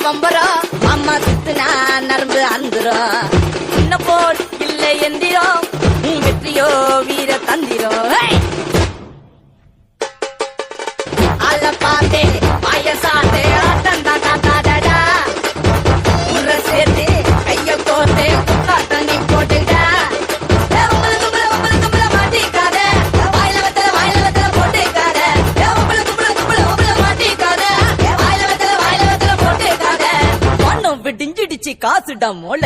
பம்பரம் அம்மா சுத்துனா நரம்பு அந்துரும் சின்ன போல் இல்லை எந்திரம் வெற்றியோ வீர தந்திரம் அல்ல பாத்தே வயசாத்தே ஆட்டந்தா தாத்தாடா உர சேர்த்து கைய கோத்தே குக்கா தண்ணி போட்டுடா மாட்டிக்காத வாயில வெத்தல போட்டுக்காத மாட்டிக்காத வாயில வெத்தல போட்டுக்காத ஒன்னும் விடிஞ்சிடுச்சு காசுடா மோல